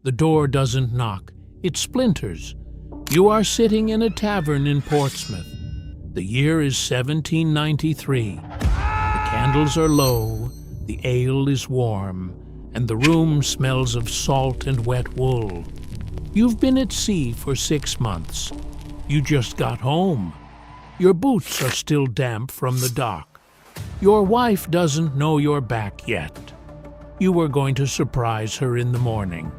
The door doesn't knock, it splinters. You are sitting in a tavern in Portsmouth. The year is 1793. The candles are low, the ale is warm, and the room smells of salt and wet wool. You've been at sea for 6 months. You just got home. Your boots are still damp from the dock. Your wife doesn't know you're back yet. You were going to surprise her in the morning.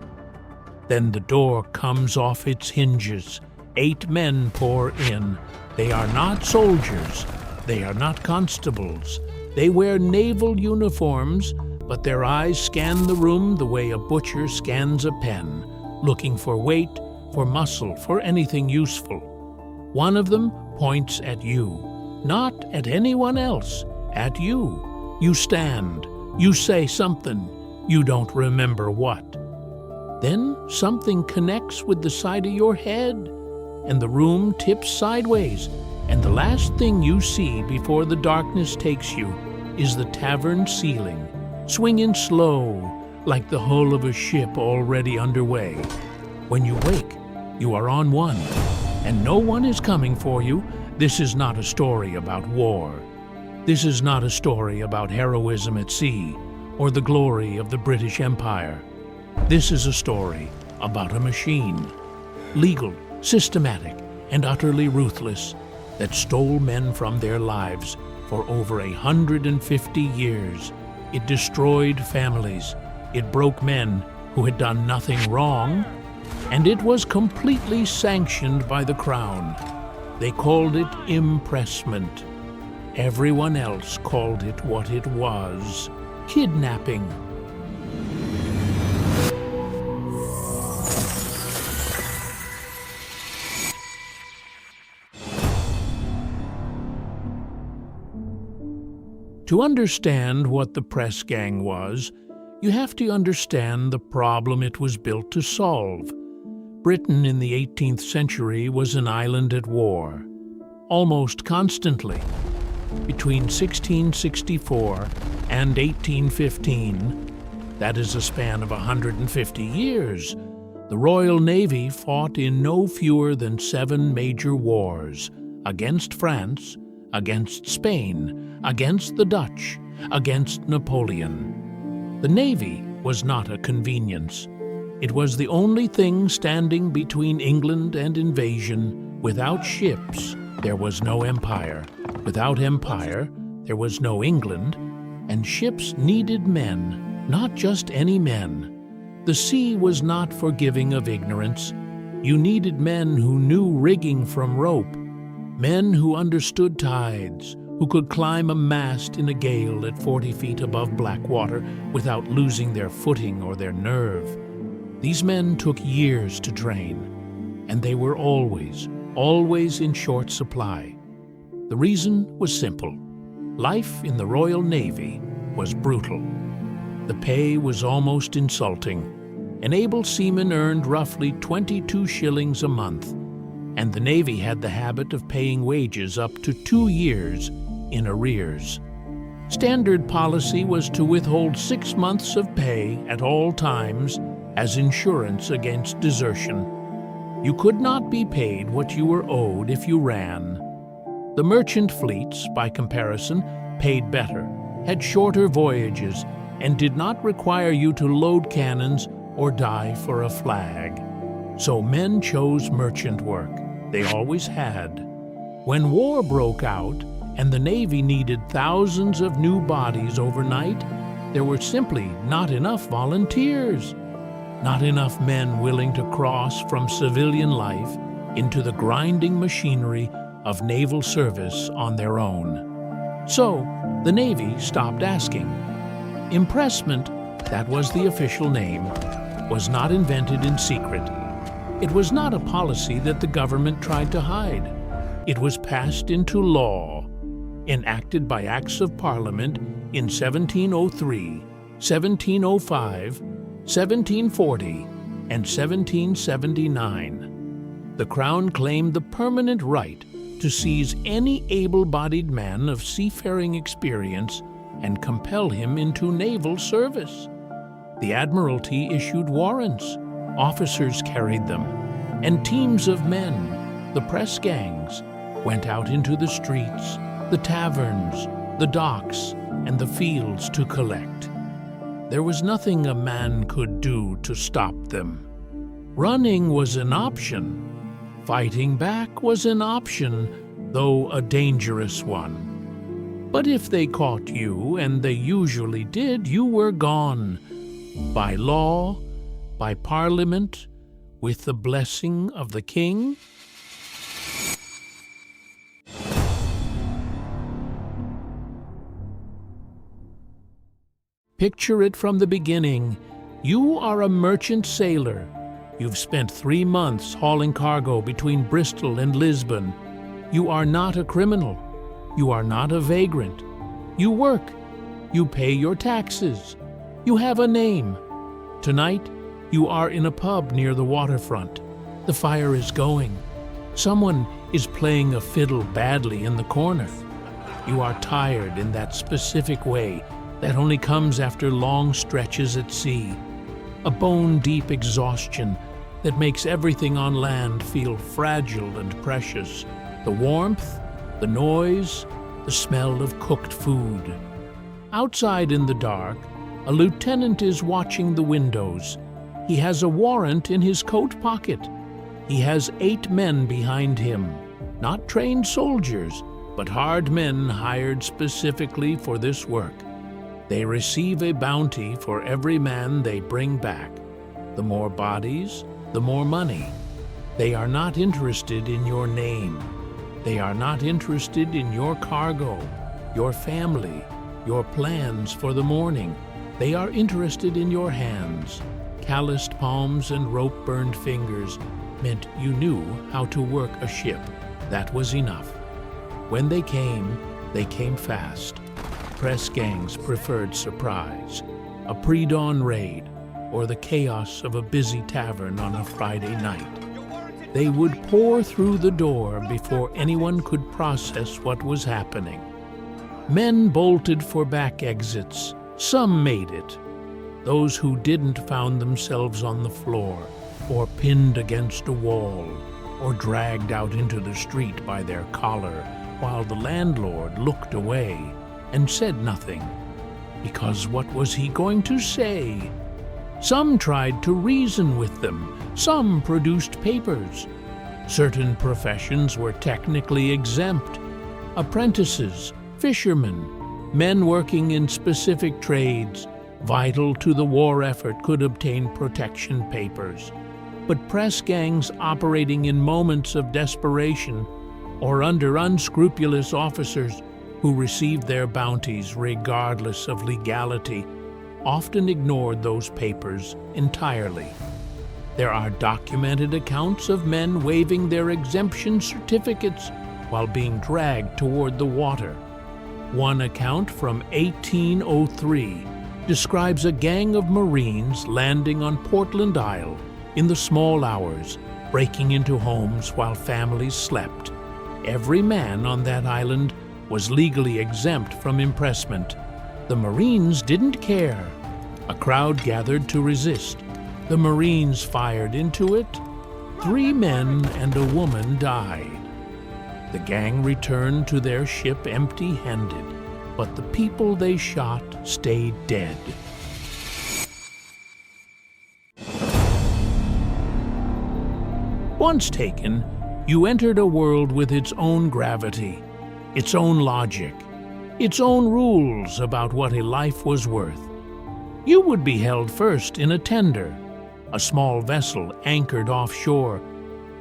Then the door comes off its hinges. 8 men pour in. They are not soldiers. They are not constables. They wear naval uniforms, but their eyes scan the room the way a butcher scans a pen, looking for weight, for muscle, for anything useful. One of them points at you, not at anyone else, at you. You stand. You say something. You don't remember what. Then something connects with the side of your head, and the room tips sideways, and the last thing you see before the darkness takes you is the tavern ceiling, swinging slow like the hull of a ship already underway. When you wake, you are on one, and no one is coming for you. This is not a story about war. This is not a story about heroism at sea or the glory of the British Empire. This is a story about a machine, legal, systematic, and utterly ruthless, that stole men from their lives for over 150 years. It destroyed families. It broke men who had done nothing wrong, and it was completely sanctioned by the Crown. They called it impressment. Everyone else called it what it was: kidnapping. To understand what the press gang was, you have to understand the problem it was built to solve. Britain in the 18th century was an island at war, almost constantly. Between 1664 and 1815, that is a span of 150 years, the Royal Navy fought in no fewer than 7 major wars: against France, against Spain, against the Dutch, against Napoleon. The Navy was not a convenience. It was the only thing standing between England and invasion. Without ships, there was no empire. Without empire, there was no England. And ships needed men, not just any men. The sea was not forgiving of ignorance. You needed men who knew rigging from rope, men who understood tides, who could climb a mast in a gale at 40 feet above black water without losing their footing or their nerve. These men took years to train, and they were always in short supply. The reason was simple. Life in the Royal Navy was brutal. The pay was almost insulting. An able seaman earned roughly 22 shillings a month, and the Navy had the habit of paying wages up to 2 years in arrears. Standard policy was to withhold 6 months of pay at all times as insurance against desertion. You could not be paid what you were owed if you ran. The merchant fleets, by comparison, paid better, had shorter voyages, and did not require you to load cannons or die for a flag. So men chose merchant work. They always had. When war broke out and the Navy needed thousands of new bodies overnight, there were simply not enough volunteers. Not enough men willing to cross from civilian life into the grinding machinery of naval service on their own. So the Navy stopped asking. Impressment, that was the official name, was not invented in secret. It was not a policy that the government tried to hide. It was passed into law, enacted by Acts of Parliament in 1703, 1705, 1740, and 1779. The Crown claimed the permanent right to seize any able-bodied man of seafaring experience and compel him into naval service. The Admiralty issued warrants. officers carried them, and teams of men, the press gangs, went out into the streets, the taverns, the docks, and the fields to collect. There was nothing a man could do to stop them. Running was an option. Fighting back was an option, though a dangerous one. But if they caught you, and they usually did, you were gone. By law, by parliament, with the blessing of the king. Picture it from the beginning. You are a merchant sailor. You've spent 3 months hauling cargo between Bristol and Lisbon. You are not a criminal. You are not a vagrant. You work. You pay your taxes. You have a name. Tonight, you are in a pub near the waterfront. The fire is going. Someone is playing a fiddle badly in the corner. You are tired in that specific way that only comes after long stretches at sea. A bone-deep exhaustion that makes everything on land feel fragile and precious. The warmth, the noise, the smell of cooked food. Outside in the dark, a lieutenant is watching the windows. He has a warrant in his coat pocket. He has 8 men behind him, not trained soldiers, but hard men hired specifically for this work. They receive a bounty for every man they bring back. The more bodies, the more money. They are not interested in your name. They are not interested in your cargo, your family, your plans for the morning. They are interested in your hands. Calloused palms and rope-burned fingers meant you knew how to work a ship. That was enough. When they came fast. Press gangs preferred surprise, a pre-dawn raid, or the chaos of a busy tavern on a Friday night. They would pour through the door before anyone could process what was happening. Men bolted for back exits. Some made it. Those who didn't found themselves on the floor, or pinned against a wall, or dragged out into the street by their collar, while the landlord looked away and said nothing. Because what was he going to say? Some tried to reason with them. Some produced papers. Certain professions were technically exempt. Apprentices, fishermen, men working in specific trades, vital to the war effort, could obtain protection papers. But press gangs operating in moments of desperation or under unscrupulous officers who received their bounties regardless of legality, often ignored those papers entirely. There are documented accounts of men waving their exemption certificates while being dragged toward the water. One account from 1803 describes a gang of Marines landing on Portland Isle in the small hours, breaking into homes while families slept. Every man on that island was legally exempt from impressment. The Marines didn't care. A crowd gathered to resist. The Marines fired into it. 3 men and a woman died. The gang returned to their ship empty-handed, but the people they shot stayed dead. Once taken, you entered a world with its own gravity, its own logic, its own rules about what a life was worth. You would be held first in a tender, a small vessel anchored offshore,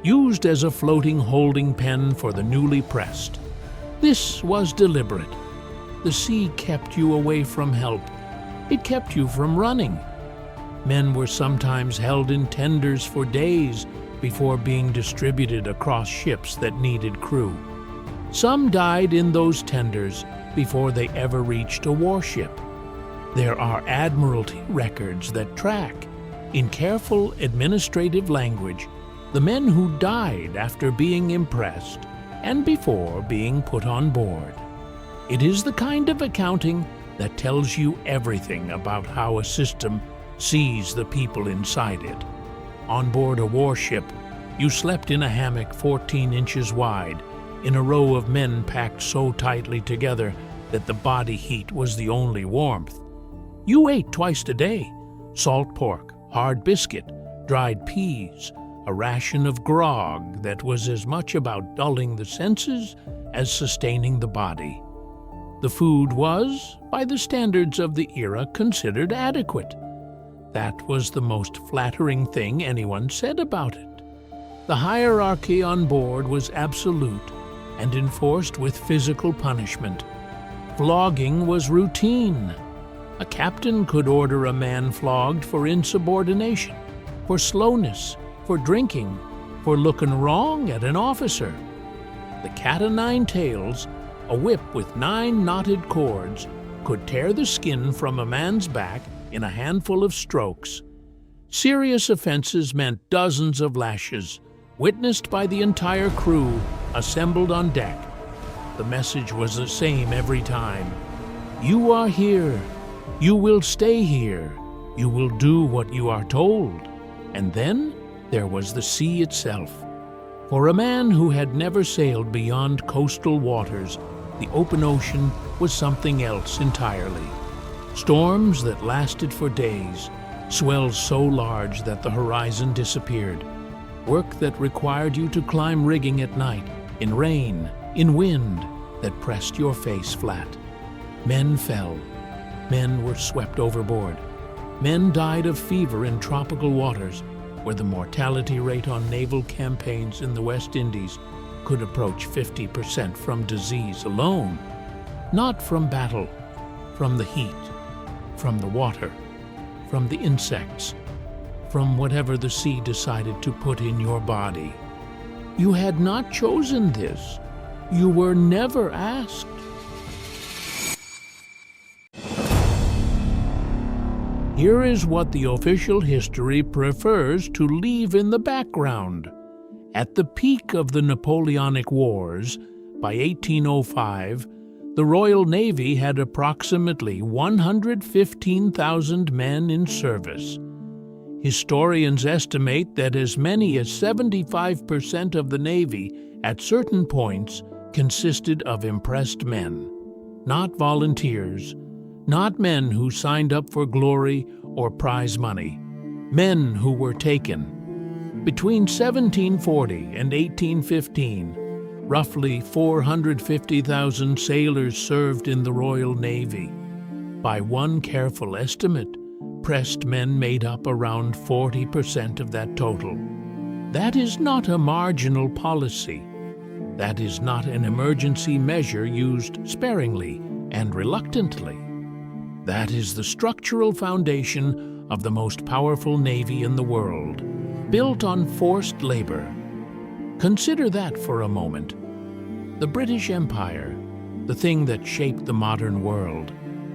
used as a floating holding pen for the newly pressed. This was deliberate. The sea kept you away from help. It kept you from running. Men were sometimes held in tenders for days before being distributed across ships that needed crew. Some died in those tenders before they ever reached a warship. There are admiralty records that track, in careful administrative language, the men who died after being impressed and before being put on board. It is the kind of accounting that tells you everything about how a system sees the people inside it. On board a warship, you slept in a hammock 14 inches wide, in a row of men packed so tightly together that the body heat was the only warmth. You ate twice a day: salt pork, hard biscuit, dried peas, a ration of grog that was as much about dulling the senses as sustaining the body. The food was, by the standards of the era, considered adequate. That was the most flattering thing anyone said about it. The hierarchy on board was absolute and enforced with physical punishment. Flogging was routine. A captain could order a man flogged for insubordination, for slowness, for drinking, for looking wrong at an officer. The cat-o'-nine-tails, a whip with 9 knotted cords, could tear the skin from a man's back in a handful of strokes. Serious offenses meant dozens of lashes, witnessed by the entire crew assembled on deck. The message was the same every time. You are here. You will stay here. You will do what you are told. And then there was the sea itself. For a man who had never sailed beyond coastal waters, the open ocean was something else entirely. Storms that lasted for days, swells so large that the horizon disappeared, work that required you to climb rigging at night, in rain, in wind that pressed your face flat. Men fell. Men were swept overboard. Men died of fever in tropical waters, where the mortality rate on naval campaigns in the West Indies could approach 50% from disease alone. Not from battle, from the heat, from the water, from the insects, from whatever the sea decided to put in your body. You had not chosen this. You were never asked. Here is what the official history prefers to leave in the background. At the peak of the Napoleonic Wars, by 1805, the Royal Navy had approximately 115,000 men in service. Historians estimate that as many as 75% of the Navy, at certain points, consisted of impressed men, not volunteers, not men who signed up for glory or prize money, men who were taken. Between 1740 and 1815, roughly 450,000 sailors served in the Royal Navy. By one careful estimate, pressed men made up around 40% of that total. That is not a marginal policy. That is not an emergency measure used sparingly and reluctantly. That is the structural foundation of the most powerful navy in the world, built on forced labor. Consider that for a moment. The British Empire, the thing that shaped the modern world,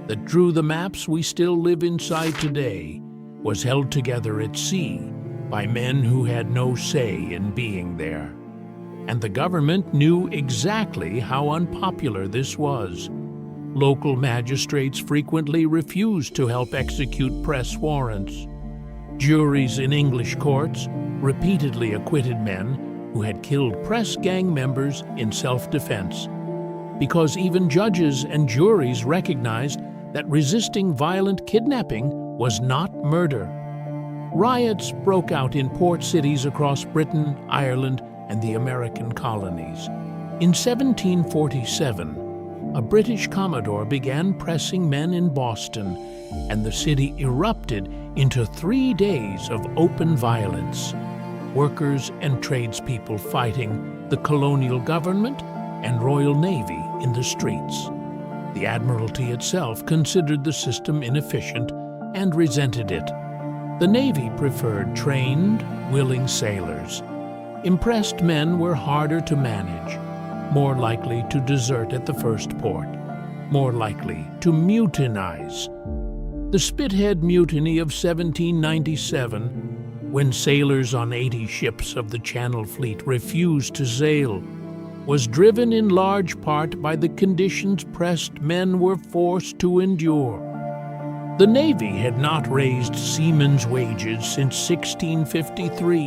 that drew the maps we still live inside today, was held together at sea by men who had no say in being there. And the government knew exactly how unpopular this was. Local magistrates frequently refused to help execute press warrants. Juries in English courts repeatedly acquitted men who had killed press gang members in self-defense, because even judges and juries recognized that resisting violent kidnapping was not murder. Riots broke out in port cities across Britain, Ireland, and the American colonies. In 1747, a British commodore began pressing men in Boston, and the city erupted into 3 days of open violence. Workers and tradespeople fighting the colonial government and Royal Navy in the streets. The Admiralty itself considered the system inefficient and resented it. The Navy preferred trained, willing sailors. Impressed men were harder to manage, more likely to desert at the first port, more likely to mutinize. The Spithead Mutiny of 1797, when sailors on 80 ships of the Channel Fleet refused to sail, was driven in large part by the conditions pressed men were forced to endure. The Navy had not raised seamen's wages since 1653,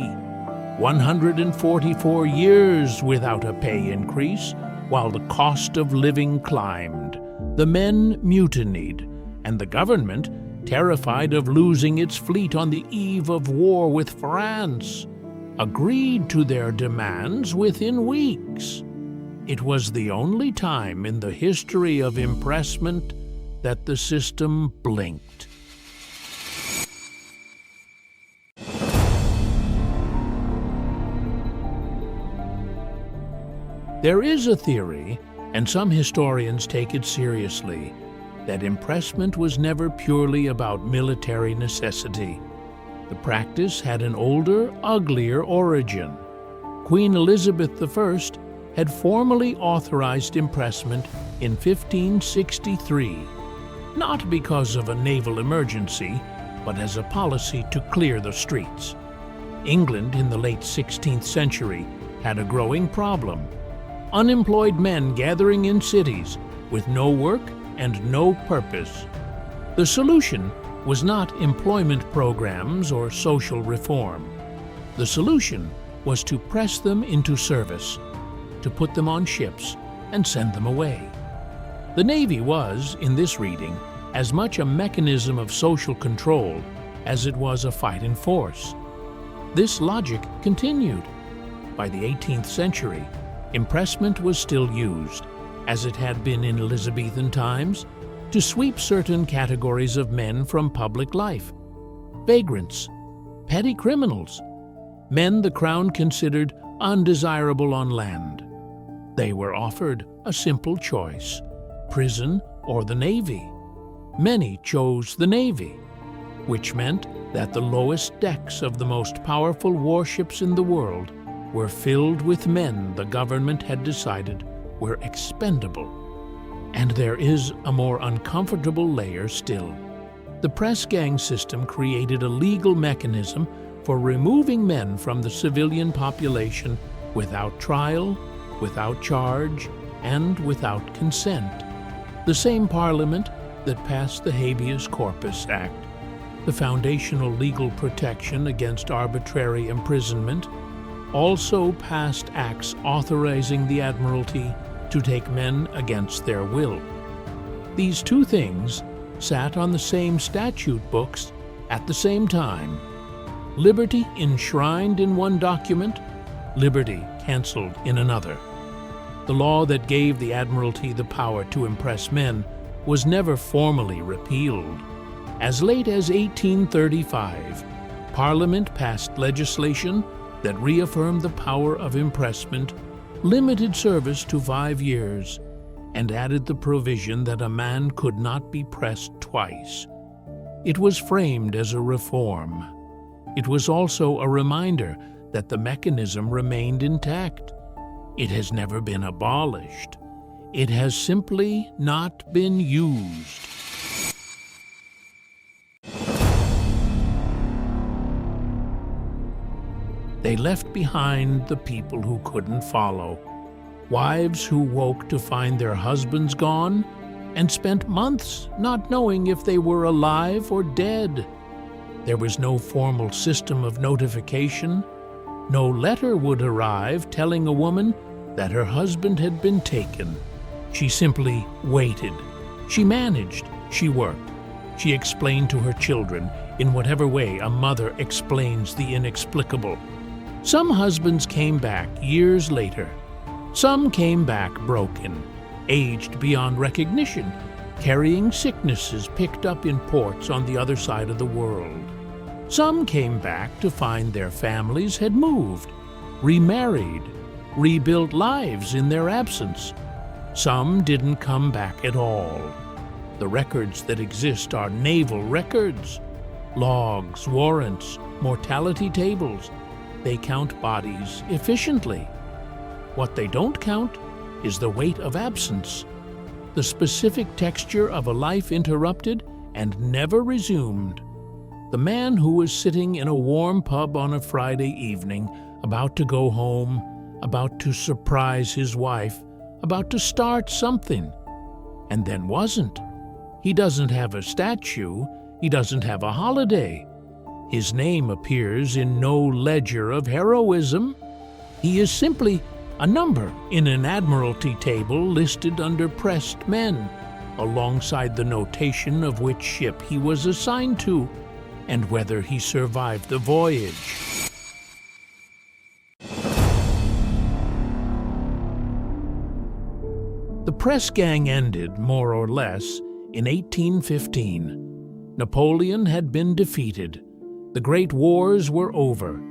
144 years without a pay increase, while the cost of living climbed. The men mutinied, and the government, terrified of losing its fleet on the eve of war with France, agreed to their demands within weeks. It was the only time in the history of impressment that the system blinked. There is a theory, and some historians take it seriously, that impressment was never purely about military necessity. The practice had an older, uglier origin. Queen Elizabeth I had formally authorized impressment in 1563, not because of a naval emergency, but as a policy to clear the streets. England in the late 16th century had a growing problem: unemployed men gathering in cities with no work and no purpose. The solution was not employment programs or social reform. The solution was to press them into service, to put them on ships and send them away. The Navy was, in this reading, as much a mechanism of social control as it was a fighting force. This logic continued. By the 18th century, impressment was still used, as it had been in Elizabethan times, to sweep certain categories of men from public life: vagrants, petty criminals, men the Crown considered undesirable on land. They were offered a simple choice: prison or the Navy. Many chose the Navy, which meant that the lowest decks of the most powerful warships in the world were filled with men the government had decided were expendable. And there is a more uncomfortable layer still. The press gang system created a legal mechanism for removing men from the civilian population without trial, without charge, and without consent. The same Parliament that passed the Habeas Corpus Act, the foundational legal protection against arbitrary imprisonment, also passed acts authorizing the Admiralty to take men against their will. These two things sat on the same statute books at the same time. Liberty enshrined in one document, liberty canceled in another. The law that gave the Admiralty the power to impress men was never formally repealed. As late as 1835, Parliament passed legislation that reaffirmed the power of impressment, limited service to 5 years, and added the provision that a man could not be pressed twice. It was framed as a reform. It was also a reminder that the mechanism remained intact. It has never been abolished. It has simply not been used. They left behind the people who couldn't follow, wives who woke to find their husbands gone and spent months not knowing if they were alive or dead. There was no formal system of notification. No letter would arrive telling a woman that her husband had been taken. She simply waited. She managed. She worked. She explained to her children in whatever way a mother explains the inexplicable. Some husbands came back years later. Some came back broken, aged beyond recognition, carrying sicknesses picked up in ports on the other side of the world. Some came back to find their families had moved, remarried, rebuilt lives in their absence. Some didn't come back at all. The records that exist are naval records, logs, warrants, mortality tables. They count bodies efficiently. What they don't count is the weight of absence, the specific texture of a life interrupted and never resumed. The man who was sitting in a warm pub on a Friday evening, about to go home, about to surprise his wife, about to start something, and then wasn't. He doesn't have a statue, He doesn't have a holiday. His name appears in no ledger of heroism. He is simply a number in an admiralty table listed under pressed men, alongside the notation of which ship he was assigned to and whether he survived the voyage. The press gang ended, more or less, in 1815. Napoleon had been defeated. The Great Wars were over.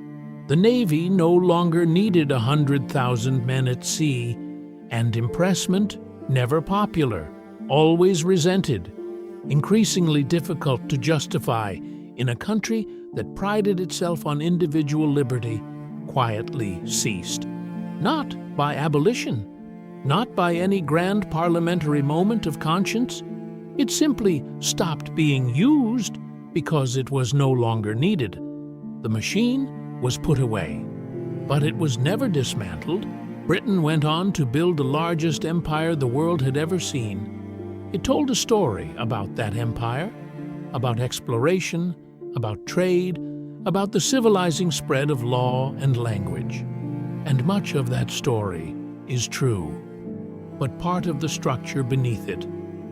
The Navy no longer needed 100,000 men at sea, and impressment, never popular, always resented, increasingly difficult to justify in a country that prided itself on individual liberty, quietly ceased. Not by abolition, not by any grand parliamentary moment of conscience. It simply stopped being used because it was no longer needed. The machine was put away. But it was never dismantled. Britain went on to build the largest empire the world had ever seen. It told a story about that empire, about exploration, about trade, about the civilizing spread of law and language. And much of that story is true. But part of the structure beneath it,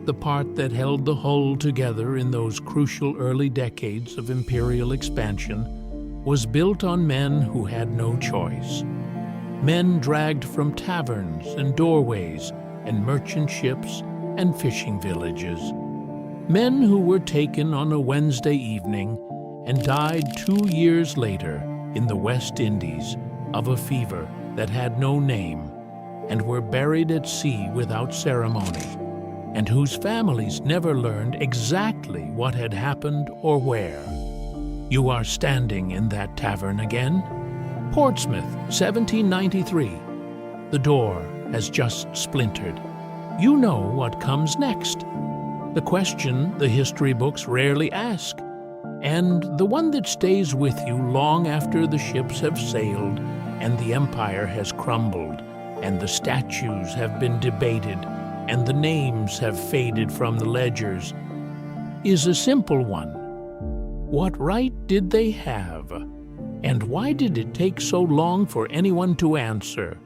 the part that held the whole together in those crucial early decades of imperial expansion, was built on men who had no choice. Men dragged from taverns and doorways and merchant ships and fishing villages. Men who were taken on a Wednesday evening and died 2 years later in the West Indies of a fever that had no name, and were buried at sea without ceremony, and whose families never learned exactly what had happened or where. You are standing in that tavern again. Portsmouth, 1793. The door has just splintered. You know what comes next. The question the history books rarely ask, and the one that stays with you long after the ships have sailed and the empire has crumbled, and the statues have been debated, and the names have faded from the ledgers, is a simple one. What right did they have? And why did it take so long for anyone to answer?